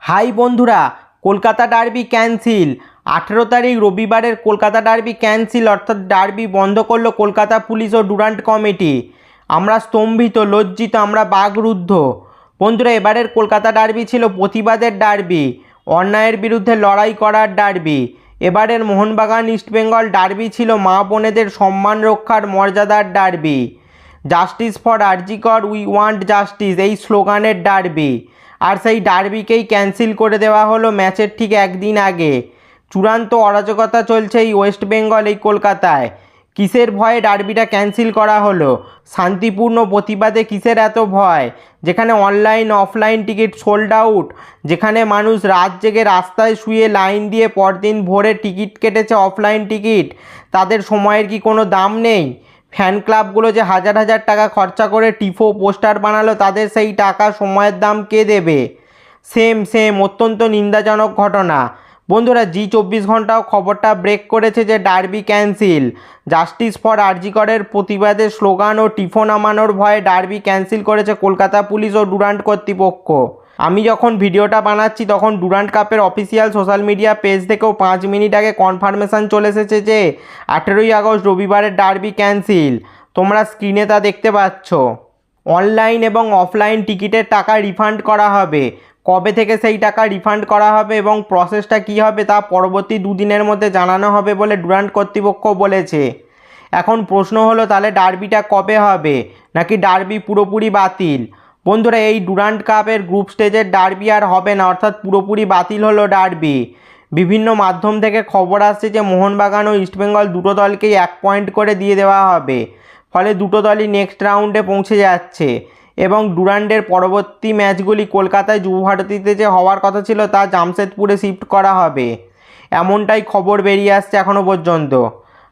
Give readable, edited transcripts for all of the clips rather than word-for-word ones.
High বন্ধুরা, Kolkata derby cancel. 18 তারিখ রবিবারের কলকাতা ডার্বি ক্যান্সিল, অর্থাৎ ডার্বি বন্ধ করলো কলকাতা পুলিশ ও ডুরান্ট কমিটি। আমরা স্তম্ভিত, লজ্জিত, আমরা বাকরুদ্ধ। বন্ধুরা, এবারের কলকাতা ডার্বি ছিল প্রতিবাদের ডার্বি, অন্যায়ের বিরুদ্ধে লড়াই করার ডার্বি। এবারের মোহনবাগান ইস্টবেঙ্গল ডার্বি ছিল মা বোনেদের সম্মান রক্ষার মর্যাদার ডার্বি। জাস্টিস ফর আরজি কর, উই ওয়ান্ট জাস্টিস, এই স্লোগানের ডার্বি। আর সেই ডার্বিকেই ক্যান্সেল করে দেওয়া হলো ম্যাচের ঠিক একদিন আগে। চূড়ান্ত অরাজকতা চলছে এই ওয়েস্ট বেঙ্গল, এই কলকাতায়। কিসের ভয়ে ডার্বিটা ক্যান্সেল করা হলো? শান্তিপূর্ণ প্রতিবাদে কিসের এত ভয়? যেখানে online offline ticket sold out, যেখানে মানুষ রাত জেগে রাস্তায় শুয়ে লাইন দিয়ে পরদিন ভোরে টিকিট কেটেছে অফলাইন টিকিট, তাদের সময়ের কি কোনো দাম নেই? ফ্যান ক্লাবগুলো যে হাজার হাজার টাকা খরচা করে টিফো পোস্টার বানালো, তাদের সেই টাকা সময়ের দাম কে দেবে? সেম অত্যন্ত নিন্দাজনক ঘটনা। বন্ধুরা, জি24 ঘন্টাও খবরটা ব্রেক করেছে যে ডার্বি ক্যান্সেল। জাস্টিস ফর আরজি করের প্রতিবাদে স্লোগান ও টিফো নামানোর ভয়ে ডার্বি ক্যান্সেল করেছে কলকাতা পুলিশ ও ডুরান্ট কর্তৃপক্ষ। আমি যখন ভিডিওটা বানাচ্ছি তখন ডুরান্ট কাপের অফিসিয়াল সোশ্যাল মিডিয়া পেজ থেকেও 5 মিনিট আগে কনফার্মেশন চলে এসেছে যে 18ই আগস্ট রবিবারের ডার্বি ক্যান্সেল। তোমরা স্ক্রিনে তা দেখতে পাচ্ছ। অনলাইন এবং অফলাইন টিকিটের টাকা রিফান্ড করা হবে। কবে থেকে সেই টাকা রিফান্ড করা হবে এবং প্রসেসটা কী হবে তা পরবর্তী 2 দিনের মধ্যে জানানো হবে বলে ডুরান্ট কর্তৃপক্ষ বলেছে। এখন প্রশ্ন হলো, তাহলে ডার্বিটা কবে হবে, নাকি ডার্বি পুরোপুরি বাতিল? বন্ধুরা, এই ডুরান্ট কাপের গ্রুপ স্টেজের ডার্বি আর হবে না, অর্থাৎ পুরোপুরি বাতিল হলো ডার্বি। বিভিন্ন মাধ্যম থেকে খবর আসছে যে মোহনবাগান ও ইস্টবেঙ্গল দুটো দলকেই 1 পয়েন্ট করে দিয়ে দেওয়া হবে। ফলে দুটো দলই নেক্সট রাউন্ডে পৌঁছে যাচ্ছে এবং ডুরান্টের পরবর্তী ম্যাচগুলি কলকাতায় যুবভারতীতে যে হওয়ার কথা ছিল তা জামশেদপুরে শিফট করা হবে, এমনটাই খবর বেরিয়ে আসছে এখনও পর্যন্ত।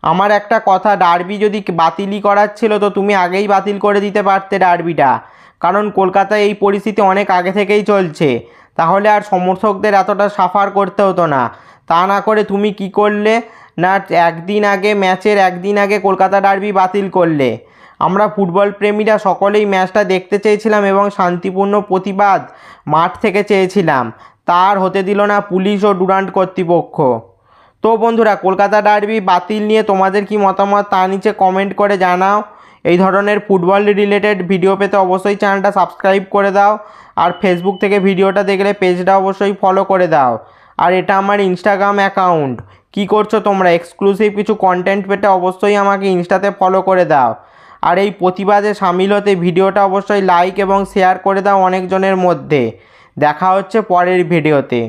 আমার একটা কথা, ডার্বি যদি বাতিলই করার ছিল তো তুমি আগেই বাতিল করে দিতে পারতে ডার্বিটা, কারণ কলকাতায় এই পরিস্থিতি অনেক আগে থেকেই চলছে। তাহলে আর সমর্থকদের এতটা সাফার করতে হতো না। তা না করে তুমি কি করলে না, ম্যাচের একদিন আগে কলকাতা ডার্বি বাতিল করলে। আমরা ফুটবল প্রেমীরা সকলেই ম্যাচটা দেখতে চেয়েছিলাম এবং শান্তিপূর্ণ প্রতিবাদ মাঠ থেকে চেয়েছিলাম। তার হতে দিল না পুলিশ ও ডুরান্ট কর্তৃপক্ষ। তো বন্ধুরা, কলকাতা ডার্বি বাতিল নিয়ে তোমাদের কি মতামত তা নিচে কমেন্ট করে জানাও। এই ধরনের ফুটবল রিলেটেড ভিডিও পেতে অবশ্যই চ্যানেলটা সাবস্ক্রাইব করে দাও। আর ফেসবুক থেকে ভিডিওটা দেখলে পেজটা অবশ্যই ফলো করে দাও। আর এটা আমার ইনস্টাগ্রাম অ্যাকাউন্ট। কি করছো তোমরা? এক্সক্লুসিভ কিছু কন্টেন্ট পেতে অবশ্যই আমাকে ইনস্টাতে ফলো করে দাও। আর এই প্রতিবাদে সামিল হতে ভিডিওটা অবশ্যই লাইক এবং শেয়ার করে দাও অনেকজনের মধ্যে। দেখা হচ্ছে পরের ভিডিওতে।